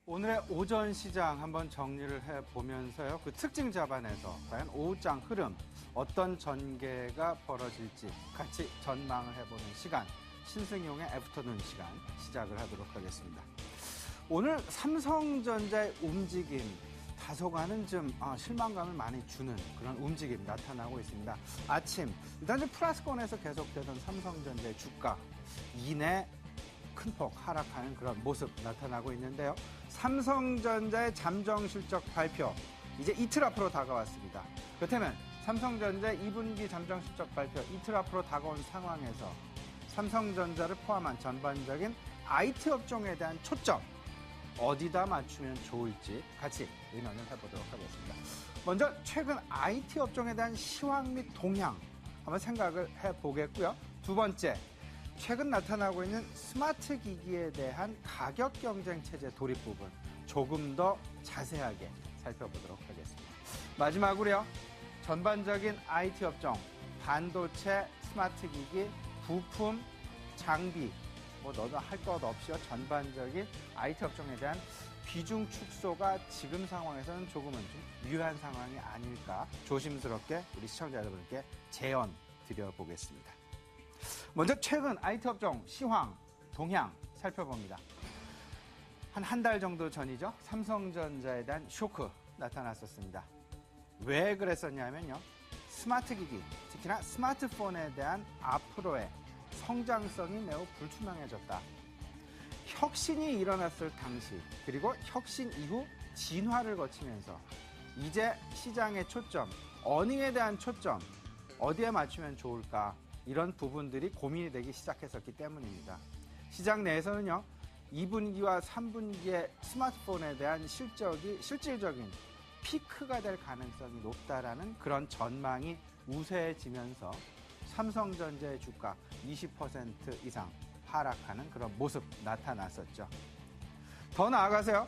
오늘의 오전 시장 한번 정리를 해보면서요. 그 특징 잡아내서 과연 오후장 흐름, 어떤 전개가 벌어질지 같이 전망을 해보는 시간, 신승용의 애프터눈 시간 시작을 하도록 하겠습니다. 오늘 삼성전자의 움직임, 다소간은 좀 실망감을 많이 주는 그런 움직임 나타나고 있습니다. 아침, 일단 플러스권에서 계속되던 삼성전자의 주가 이내 큰 폭 하락하는 그런 모습 나타나고 있는데요. 삼성전자의 잠정 실적 발표, 이제 이틀 앞으로 다가왔습니다. 그렇다면 삼성전자의 2분기 잠정 실적 발표 이틀 앞으로 다가온 상황에서 삼성전자를 포함한 전반적인 IT 업종에 대한 초점, 어디다 맞추면 좋을지 같이 의논을 해보도록 하겠습니다. 먼저 최근 IT 업종에 대한 시황 및 동향 한번 생각을 해보겠고요. 두 번째, 최근 나타나고 있는 스마트 기기에 대한 가격 경쟁 체제 도입 부분 조금 더 자세하게 살펴보도록 하겠습니다. 마지막으로요, 전반적인 IT 업종, 반도체, 스마트 기기, 부품, 장비, 너도 할 것 없이요, 전반적인 IT 업종에 대한 비중 축소가 지금 상황에서는 조금은 좀 유효한 상황이 아닐까 조심스럽게 우리 시청자 여러분께 제언 드려보겠습니다. 먼저 최근 IT 업종 시황, 동향 살펴봅니다. 한 달 정도 전이죠. 삼성전자에 대한 쇼크 나타났었습니다. 왜 그랬었냐면요. 스마트 기기, 특히나 스마트폰에 대한 앞으로의 성장성이 매우 불투명해졌다. 혁신이 일어났을 당시, 그리고 혁신 이후 진화를 거치면서 이제 시장의 초점, 어닝에 대한 초점, 어디에 맞추면 좋을까? 이런 부분들이 고민이 되기 시작했었기 때문입니다. 시장 내에서는요, 2분기와 3분기의 스마트폰에 대한 실질적인 피크가 될 가능성이 높다라는 그런 전망이 우세해지면서 삼성전자의 주가 20% 이상 하락하는 그런 모습 나타났었죠. 더 나아가서요,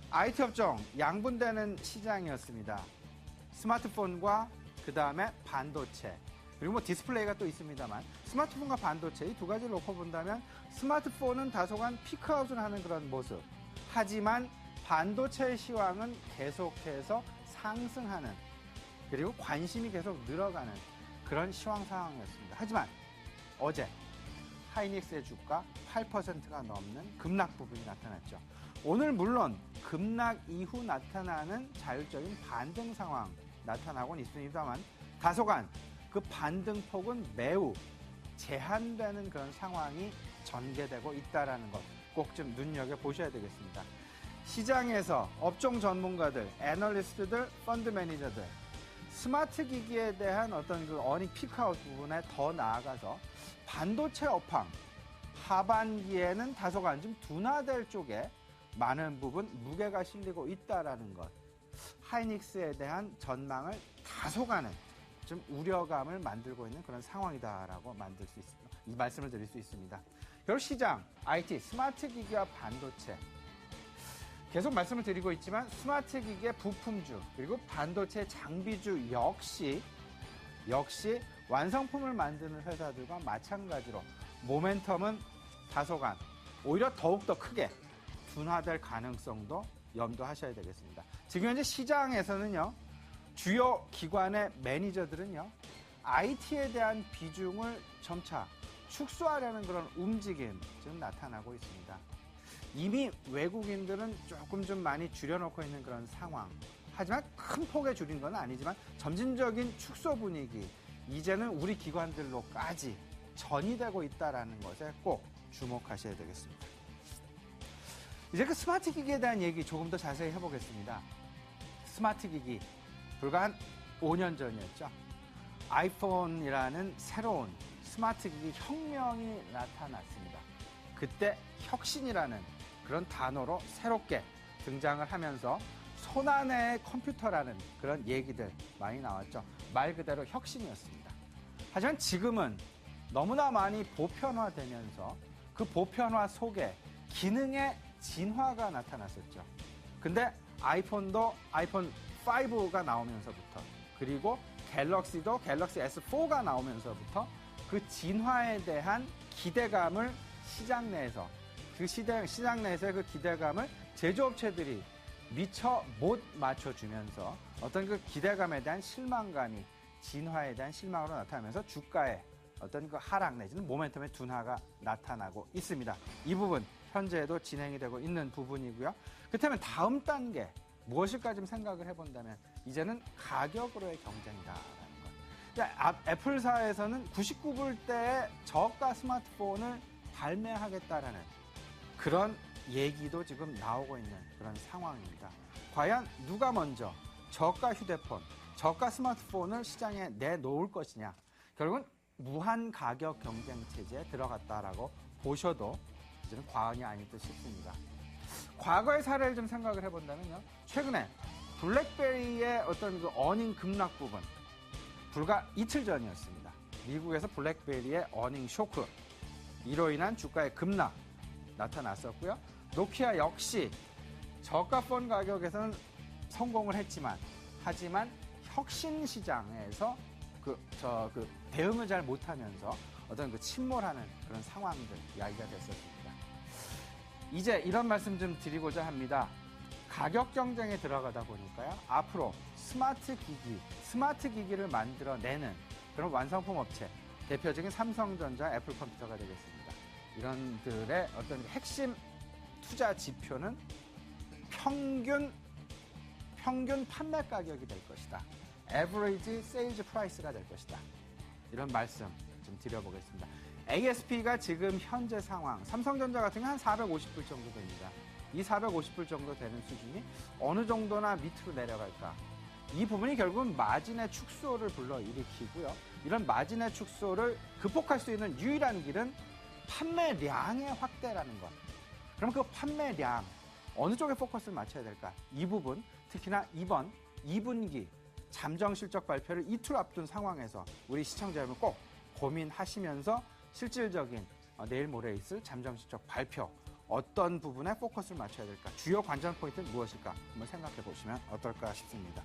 IT 업종 양분되는 시장이었습니다. 스마트폰과 그 다음에 반도체, 그리고 디스플레이가 또 있습니다만 스마트폰과 반도체 이 두 가지를 놓고 본다면 스마트폰은 다소간 피크아웃을 하는 그런 모습, 하지만 반도체의 시황은 계속해서 상승하는, 그리고 관심이 계속 늘어가는 그런 시황 상황이었습니다. 하지만 어제 하이닉스의 주가 8%가 넘는 급락 부분이 나타났죠. 오늘 물론 급락 이후 나타나는 자율적인 반등 상황 나타나곤 있습니다만 다소간 그 반등폭은 매우 제한되는 그런 상황이 전개되고 있다는 것 꼭 좀 눈여겨보셔야 되겠습니다. 시장에서 업종 전문가들, 애널리스트들, 펀드 매니저들, 스마트 기기에 대한 어떤 그 어닝 피크아웃 부분에 더 나아가서 반도체 업황, 하반기에는 다소간 좀 둔화될 쪽에 많은 부분 무게가 실리고 있다는 것, 하이닉스에 대한 전망을 다소간은 좀 우려감을 만들고 있는 그런 상황이다라고 만들 수 있습니다. 이 말씀을 드릴 수 있습니다. 결국 시장, IT, 스마트 기기와 반도체. 계속 말씀을 드리고 있지만 스마트 기기의 부품주, 그리고 반도체 장비주 역시 완성품을 만드는 회사들과 마찬가지로 모멘텀은 다소간, 오히려 더욱더 크게 둔화될 가능성도 염두하셔야 되겠습니다. 지금 현재 시장에서는요, 주요 기관의 매니저들은요, IT에 대한 비중을 점차 축소하려는 그런 움직임 지금 나타나고 있습니다. 이미 외국인들은 조금 좀 많이 줄여놓고 있는 그런 상황. 하지만 큰 폭에 줄인 건 아니지만 점진적인 축소 분위기, 이제는 우리 기관들로까지 전이되고 있다는 것에 꼭 주목하셔야 되겠습니다. 이제 그 스마트 기기에 대한 얘기 조금 더 자세히 해보겠습니다. 스마트 기기. 불과 한 5년 전이었죠. 아이폰이라는 새로운 스마트 기기 혁명이 나타났습니다. 그때 혁신이라는 그런 단어로 새롭게 등장을 하면서 손안의 컴퓨터라는 그런 얘기들 많이 나왔죠. 말 그대로 혁신이었습니다. 하지만 지금은 너무나 많이 보편화되면서 그 보편화 속에 기능의 진화가 나타났었죠. 근데 아이폰도 아이폰 5가 나오면서부터, 그리고 갤럭시도 갤럭시 S4가 나오면서부터 그 진화에 대한 기대감을 시장 내에서 그 시장 내에서의 그 기대감을 제조업체들이 미처 못 맞춰주면서 어떤 그 기대감에 대한 실망감이 진화에 대한 실망으로 나타나면서 주가에 어떤 그 하락 내지는 모멘텀의 둔화가 나타나고 있습니다. 이 부분 현재에도 진행이 되고 있는 부분이고요. 그렇다면 다음 단계 무엇일까 좀 생각을 해본다면 이제는 가격으로의 경쟁이다라는 것. 애플사에서는 99불대의 저가 스마트폰을 발매하겠다라는 그런 얘기도 지금 나오고 있는 그런 상황입니다. 과연 누가 먼저 저가 휴대폰, 저가 스마트폰을 시장에 내놓을 것이냐. 결국은 무한 가격 경쟁 체제에 들어갔다라고 보셔도 이제는 과언이 아닐 듯 싶습니다. 과거의 사례를 좀 생각을 해본다면요. 최근에 블랙베리의 어떤 그 어닝 급락 부분, 불과 이틀 전이었습니다. 미국에서 블랙베리의 어닝 쇼크, 이로 인한 주가의 급락 나타났었고요. 노키아 역시 저가폰 가격에서는 성공을 하지만 혁신 시장에서 대응을 잘 못하면서 어떤 그 침몰하는 그런 상황들 이야기가 됐었습니다. 이제 이런 말씀 좀 드리고자 합니다. 가격 경쟁에 들어가다 보니까요. 앞으로 스마트 기기를 만들어내는 그런 완성품 업체, 대표적인 삼성전자, 애플컴퓨터가 되겠습니다. 이런들의 어떤 핵심 투자 지표는 평균 판매 가격이 될 것이다. Average Sales Price가 될 것이다. 이런 말씀 좀 드려보겠습니다. ASP가 지금 현재 상황, 삼성전자 같은 경우는 한 450불 정도 됩니다. 이 450불 정도 되는 수준이 어느 정도나 밑으로 내려갈까? 이 부분이 결국은 마진의 축소를 불러일으키고요. 이런 마진의 축소를 극복할 수 있는 유일한 길은 판매량의 확대라는 것. 그럼 그 판매량, 어느 쪽에 포커스를 맞춰야 될까? 이 부분, 특히나 이번 2분기 잠정 실적 발표를 이틀 앞둔 상황에서 우리 시청자 여러분 꼭 고민하시면서 실질적인 내일 모레 있을 잠정 실적 발표, 어떤 부분에 포커스를 맞춰야 될까? 주요 관전 포인트는 무엇일까? 한번 생각해 보시면 어떨까 싶습니다.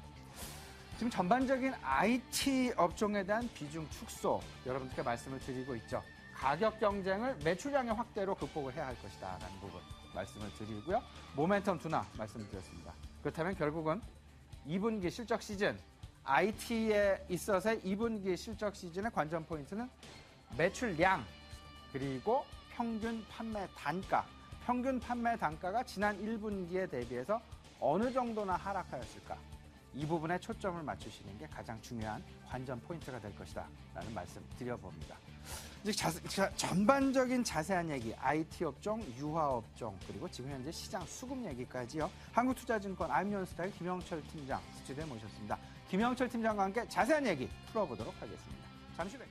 지금 전반적인 IT 업종에 대한 비중 축소, 여러분께 말씀을 드리고 있죠. 가격 경쟁을 매출량의 확대로 극복을 해야 할 것이다 라는 부분 말씀을 드리고요. 모멘텀 둔화 말씀드렸습니다. 그렇다면 결국은 2분기 실적 시즌, IT에 있어서의 2분기 실적 시즌의 관전 포인트는 매출량, 그리고 평균 판매 단가. 평균 판매 단가가 지난 1분기에 대비해서 어느 정도나 하락하였을까? 이 부분에 초점을 맞추시는 게 가장 중요한 관전 포인트가 될 것이다 라는 말씀 드려봅니다. 이제 전반적인 자세한 얘기, IT 업종, 유화 업종, 그리고 지금 현재 시장 수급 얘기까지요. 한국투자증권 알미온스타일 김영철 팀장 스튜디오에 모셨습니다. 김영철 팀장과 함께 자세한 얘기 풀어보도록 하겠습니다. 잠시 후에.